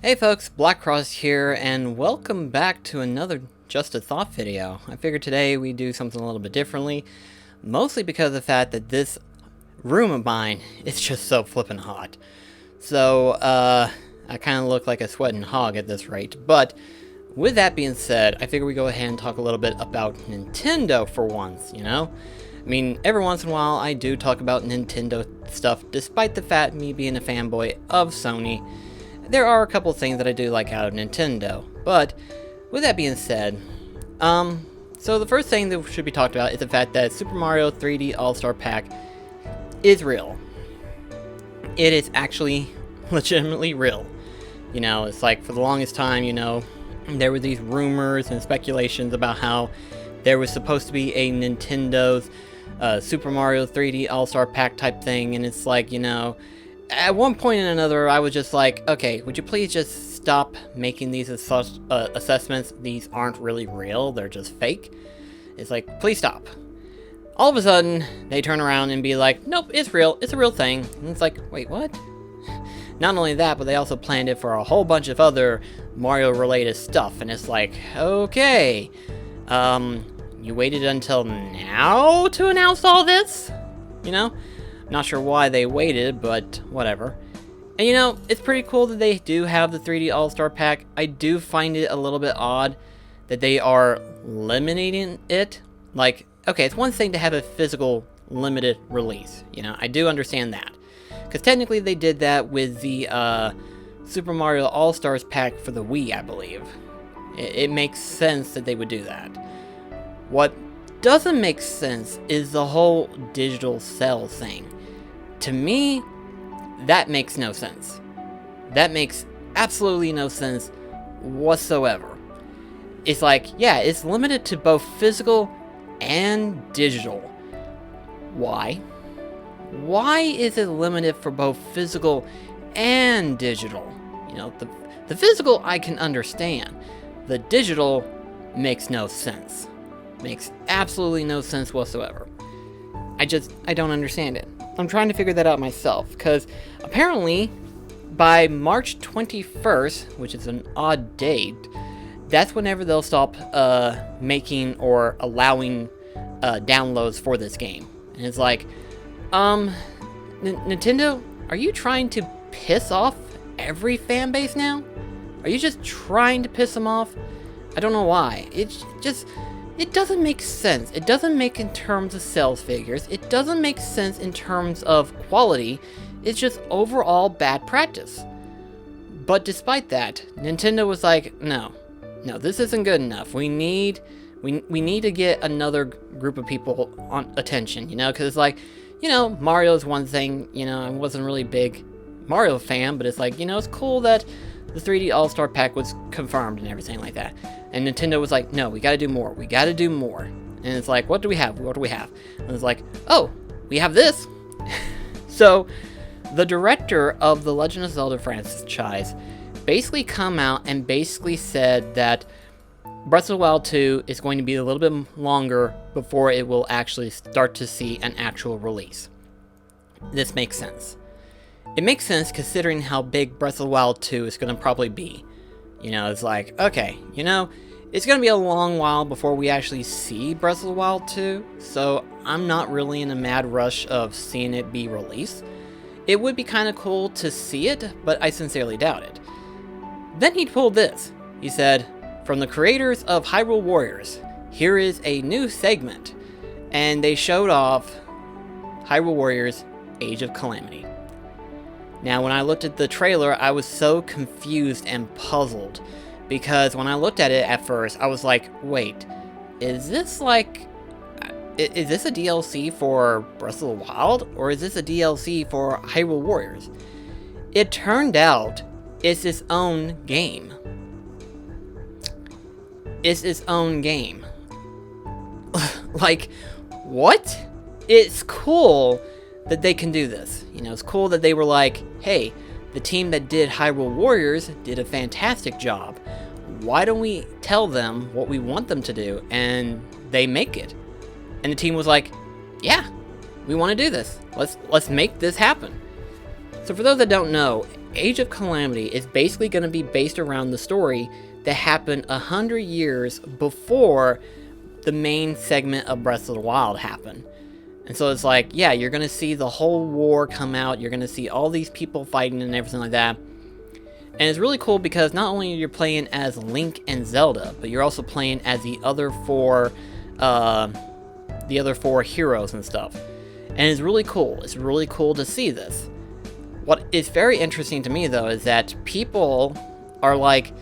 Hey folks, BlackCross here, and welcome back to another Just a Thought video. I figured today we do something a little bit differently, mostly because of the fact that this room of mine is just so flippin' hot. So, I kind of look like a sweating hog at this rate, but with that being said, I figure we go ahead and talk a little bit about Nintendo for once, you know? I mean, every once in a while I do talk about Nintendo stuff, despite the fact me being a fanboy of Sony. There are a couple things that I do like out of Nintendo, but with that being said, so the first thing that should be talked about is the fact that Super Mario 3D All-Star Pack is real. It is actually legitimately real. You know, it's like for the longest time, you know, there were these rumors and speculations about how there was supposed to be a Nintendo's Super Mario 3D All-Star Pack type thing, and it's like, you know, at one point and another, I was just like, okay, would you please just stop making these assessments? These aren't really real, they're just fake. It's like, please stop. All of a sudden, they turn around and be like, nope, it's real, it's a real thing. And it's like, wait, what? Not only that, but they also planned it for a whole bunch of other Mario-related stuff, and it's like, okay, you waited until now to announce all this? You know? Not sure why they waited, but whatever. And you know, it's pretty cool that they do have the 3D All-Star Pack. I do find it a little bit odd that they are eliminating it. Like, okay, it's one thing to have a physical limited release. You know, I do understand that. Because technically they did that with the Super Mario All-Stars Pack for the Wii, I believe. It makes sense that they would do that. What doesn't make sense is the whole digital cell thing. To me, that makes no sense. That makes absolutely no sense whatsoever. It's like, yeah, it's limited to both physical and digital. Why? Why is it limited for both physical and digital? You know, the physical I can understand. The digital makes no sense. Makes absolutely no sense whatsoever. I don't understand it. I'm trying to figure that out myself, because apparently by March 21st, which is an odd date, that's whenever they'll stop making or allowing downloads for this game. And it's like, Nintendo, are you trying to piss off every fan base now? Are you just trying to piss them off? I don't know why. It doesn't make sense. It doesn't make in terms of sales figures. It doesn't make sense in terms of quality. It's just overall bad practice. But despite that, Nintendo was like, no, this isn't good enough. We need to get another group of people on attention, you know, because it's like, you know, Mario's one thing, you know, I wasn't really a big Mario fan, but it's like, you know, it's cool that the 3D All-Star Pack was confirmed and everything like that. And Nintendo was like, no, we gotta do more. We gotta do more. And it's like, what do we have? What do we have? And it's like, oh, we have this. So, the director of the Legend of Zelda franchise basically come out and basically said that Breath of the Wild 2 is going to be a little bit longer before it will actually start to see an actual release. This makes sense. It makes sense considering how big Breath of the Wild 2 is going to probably be. You know, it's like, okay, you know, it's going to be a long while before we actually see Breath of the Wild 2, so I'm not really in a mad rush of seeing it be released. It would be kind of cool to see it, but I sincerely doubt it. Then he pulled this. He said, from the creators of Hyrule Warriors, here is a new segment. And they showed off Hyrule Warriors Age of Calamity. Now, when I looked at the trailer, I was so confused and puzzled, because when I looked at it at first, I was like, wait, is this like, is this a DLC for Breath of the Wild, or is this a DLC for Hyrule Warriors? It turned out it's its own game. It's its own game. Like, what? It's cool that they can do this. You know, it's cool that they were like, hey, the team that did Hyrule Warriors did a fantastic job. Why don't we tell them what we want them to do? And they make it. And the team was like, yeah, we want to do this. Let's make this happen. So for those that don't know, Age of Calamity is basically going to be based around the story that happened 100 years before the main segment of Breath of the Wild happened. And so it's like, yeah, you're going to see the whole war come out, you're going to see all these people fighting and everything like that. And it's really cool because not only are you playing as Link and Zelda, but you're also playing as the other four heroes and stuff. And it's really cool. It's really cool to see this. What is very interesting to me, though, is that people are like,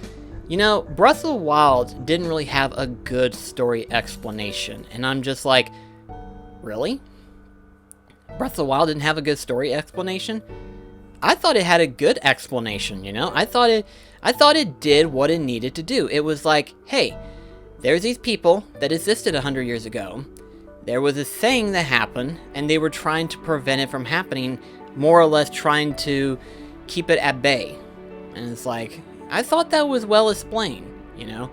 you know, Breath of the Wild didn't really have a good story explanation. And I'm just like, really? Breath of the Wild didn't have a good story explanation? I thought it had a good explanation, you know? I thought it did what it needed to do. It was like, hey, there's these people that existed 100 years ago. There was this thing that happened, and they were trying to prevent it from happening, more or less trying to keep it at bay. And it's like, I thought that was well explained, you know?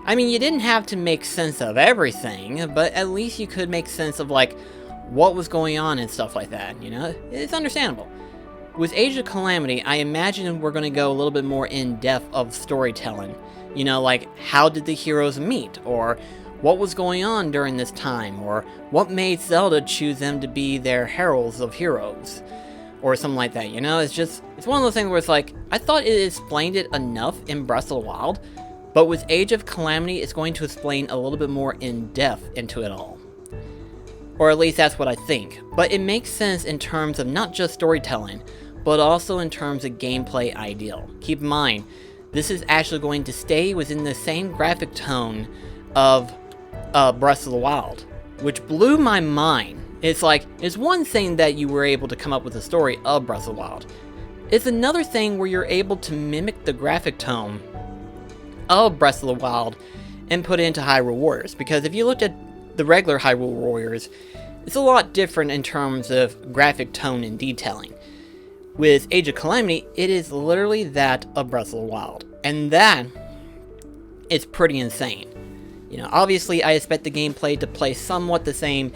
I mean, you didn't have to make sense of everything, but at least you could make sense of, like, what was going on and stuff like that, you know? It's understandable. With Age of Calamity, I imagine we're going to go a little bit more in-depth of storytelling. You know, like, how did the heroes meet? Or what was going on during this time? Or what made Zelda choose them to be their heralds of heroes? Or something like that, you know? It's one of those things where it's like, I thought it explained it enough in Breath of the Wild, but with Age of Calamity, it's going to explain a little bit more in-depth into it all. Or at least that's what I think. But it makes sense in terms of not just storytelling, but also in terms of gameplay ideal. Keep in mind, this is actually going to stay within the same graphic tone of Breath of the Wild, which blew my mind. It's like, it's one thing that you were able to come up with a story of Breath of the Wild. It's another thing where you're able to mimic the graphic tone of Breath of the Wild and put it into Hyrule Warriors. Because if you looked at the regular Hyrule Warriors, it's a lot different in terms of graphic tone and detailing. With Age of Calamity, it is literally that of Breath of the Wild. And that is pretty insane. You know, obviously I expect the gameplay to play somewhat the same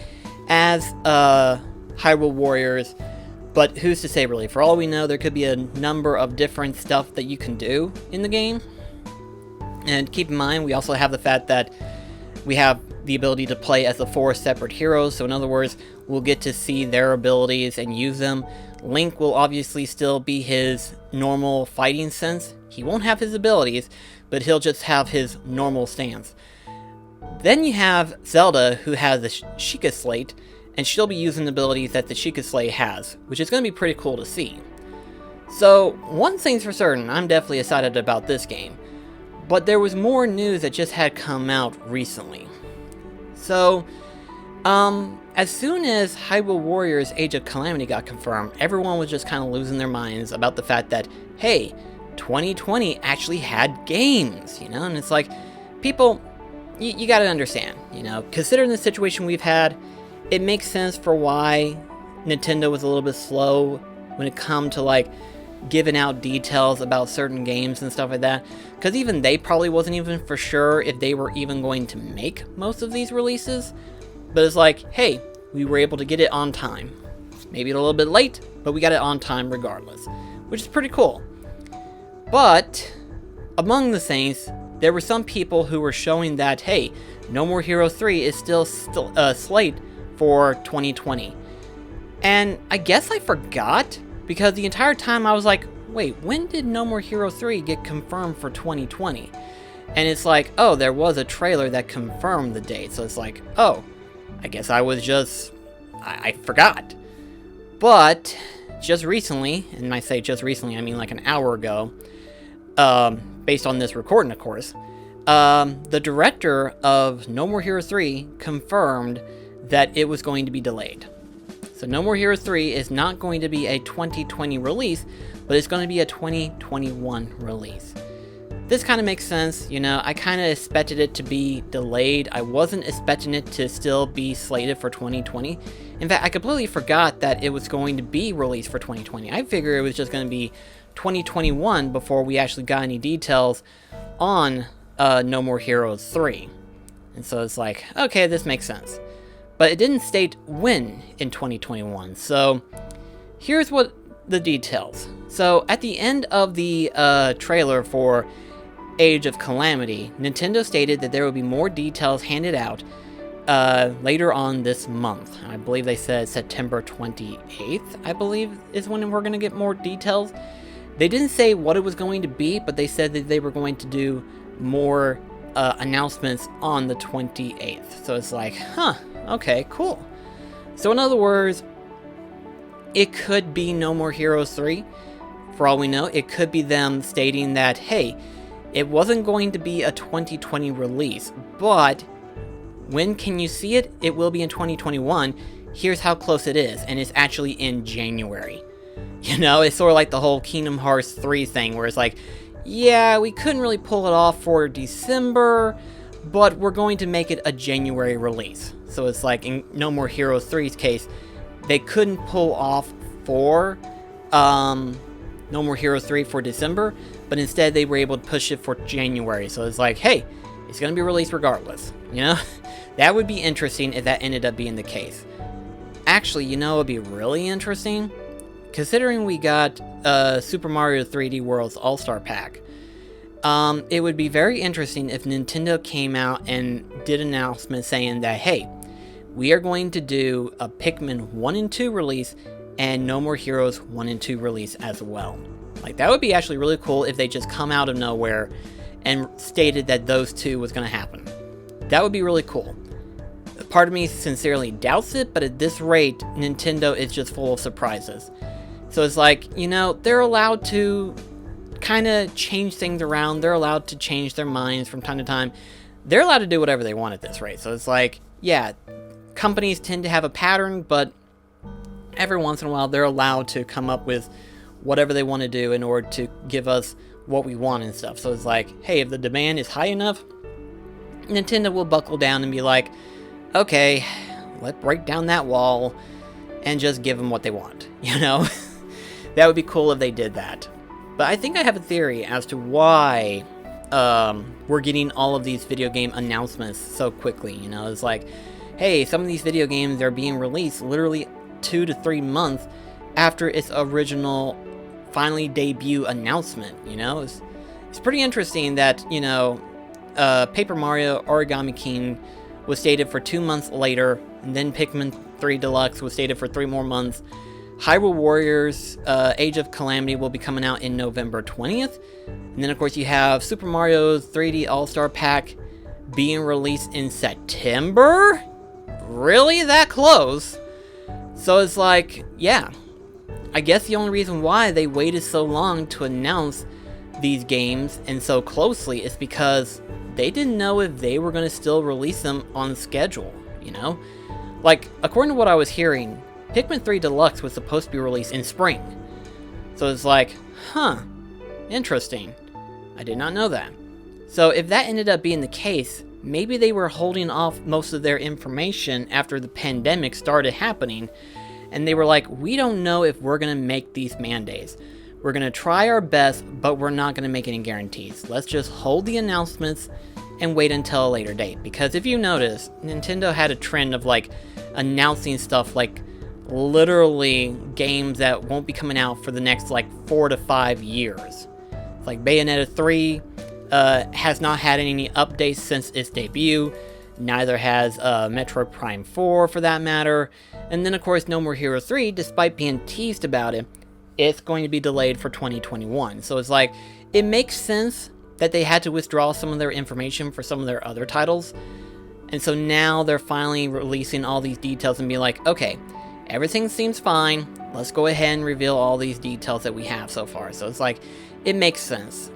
as Hyrule Warriors, but who's to say really? For all we know, there could be a number of different stuff that you can do in the game. And keep in mind, we also have the fact that we have the ability to play as the 4 separate heroes, so in other words, we'll get to see their abilities and use them. Link will obviously still be his normal fighting sense. He won't have his abilities, but he'll just have his normal stance. Then you have Zelda, who has the Sheikah Slate, and she'll be using the abilities that the Sheikah Slate has, which is going to be pretty cool to see. So, one thing's for certain, I'm definitely excited about this game. But there was more news that just had come out recently. So, as soon as Hyrule Warriors Age of Calamity got confirmed, everyone was just kind of losing their minds about the fact that, hey, 2020 actually had games, you know? And it's like, people, you gotta understand, you know? Considering the situation we've had, it makes sense for why Nintendo was a little bit slow when it come to, like, giving out details about certain games and stuff like that. Because even they probably wasn't even for sure if they were even going to make most of these releases. But it's like, hey, we were able to get it on time. Maybe a little bit late, but we got it on time regardless. Which is pretty cool. But, among the things, there were some people who were showing that, hey, No More Heroes 3 is still slate for 2020. And I guess I forgot, because the entire time I was like, wait, when did No More Heroes 3 get confirmed for 2020? And it's like, oh, there was a trailer that confirmed the date. So it's like, oh, I guess I was just, I forgot. But, just recently, and when I say just recently, I mean like an hour ago, based on this recording, of course, the director of No More Heroes 3 confirmed that it was going to be delayed. So No More Heroes 3 is not going to be a 2020 release, but it's going to be a 2021 release. This kind of makes sense, you know, I kind of expected it to be delayed. I wasn't expecting it to still be slated for 2020. In fact, I completely forgot that it was going to be released for 2020. I figured it was just going to be 2021 before we actually got any details on No More Heroes 3. And so it's like, okay, this makes sense. But it didn't state when in 2021. So here's what the details. So at the end of the trailer for Age of Calamity, Nintendo stated that there will be more details handed out later on this month. I believe they said September 28th, I believe, is when we're going to get more details. They didn't say what it was going to be, but they said that they were going to do more announcements on the 28th. So it's like, huh, okay, cool. So in other words, it could be No More Heroes 3. For all we know, it could be them stating that, hey, it wasn't going to be a 2020 release, but when can you see it? It will be in 2021. Here's how close it is, and it's actually in January. You know, it's sort of like the whole Kingdom Hearts 3 thing, where it's like, yeah, we couldn't really pull it off for December, but we're going to make it a January release. So it's like in No More Heroes 3's case, they couldn't pull off for No More Heroes 3 for December, but instead they were able to push it for January. So it's like, hey, it's going to be released regardless, you know? That would be interesting if that ended up being the case. Actually, you know, it would be really interesting, considering we got Super Mario 3D World's All-Star Pack. It would be very interesting if Nintendo came out and did an announcement saying that, hey, we are going to do a Pikmin 1 and 2 release and No More Heroes 1 and 2 release as well. Like, that would be actually really cool if they just come out of nowhere and stated that those two was going to happen. That would be really cool. Part of me sincerely doubts it, but at this rate, Nintendo is just full of surprises. So it's like, you know, they're allowed to kind of change things around. They're allowed to change their minds from time to time. They're allowed to do whatever they want at this rate. So it's like, yeah, companies tend to have a pattern, but every once in a while they're allowed to come up with whatever they want to do in order to give us what we want and stuff. So it's like, hey, if the demand is high enough, Nintendo will buckle down and be like, okay, let's break down that wall and just give them what they want, you know? That would be cool if they did that. But I think I have a theory as to why we're getting all of these video game announcements so quickly, you know? It's like, hey, some of these video games are being released literally 2 to 3 months after its original finally debut announcement, you know? It's pretty interesting that, you know, Paper Mario Origami King was stated for 2 months later, and then Pikmin 3 Deluxe was stated for 3 more months. Hyrule Warriors Age of Calamity will be coming out in November 20th. And then, of course, you have Super Mario's 3D All-Star Pack being released in September? Really? That close? So it's like, yeah. I guess the only reason why they waited so long to announce these games and so closely is because they didn't know if they were going to still release them on schedule, you know? Like, according to what I was hearing, Pikmin 3 Deluxe was supposed to be released in spring. So it's like, huh, interesting. I did not know that. So if that ended up being the case, maybe they were holding off most of their information after the pandemic started happening, and they were like, we don't know if we're going to make these mandates. We're going to try our best, but we're not going to make any guarantees. Let's just hold the announcements and wait until a later date. Because if you notice, Nintendo had a trend of like announcing stuff like literally games that won't be coming out for the next like 4 to 5 years. Like Bayonetta 3 has not had any updates since its debut. Neither has Metroid Prime 4 for that matter. And then of course No More Heroes 3, despite being teased about it, it's going to be delayed for 2021. So it's like, it makes sense that they had to withdraw some of their information for some of their other titles. And so now they're finally releasing all these details and be like, okay, everything seems fine. Let's go ahead and reveal all these details that we have so far. So it's like, it makes sense.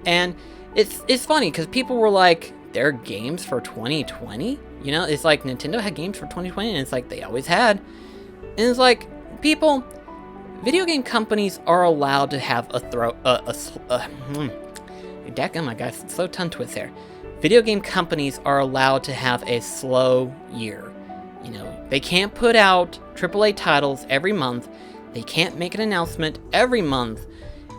And it's funny because people were like, there are games for 2020? You know, it's like Nintendo had games for 2020 and it's like they always had. And it's like, people, video game companies are allowed to have Dadgum, my guys, slow tongue twist there. Video game companies are allowed to have a slow year. You know, they can't put out AAA titles every month. They can't make an announcement every month.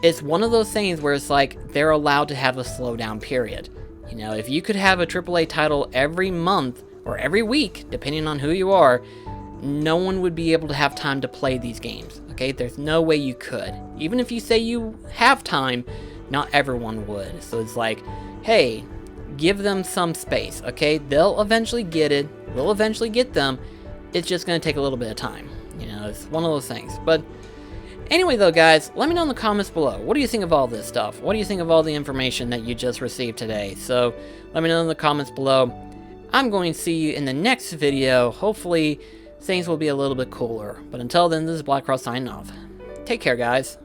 It's one of those things where it's like they're allowed to have a slowdown period. You know, if you could have a AAA title every month or every week, depending on who you are, no one would be able to have time to play these games. okay? There's no way you could. Even if you say you have time, not everyone would. So it's like, hey, give them some space, okay? They'll eventually get it. We'll eventually get them. It's just going to take a little bit of time. You know, it's one of those things. But anyway, though, guys, let me know in the comments below. What do you think of all this stuff? What do you think of all the information that you just received today? So let me know in the comments below. I'm going to see you in the next video. Hopefully, things will be a little bit cooler. But until then, this is BlackCross signing off. Take care, guys.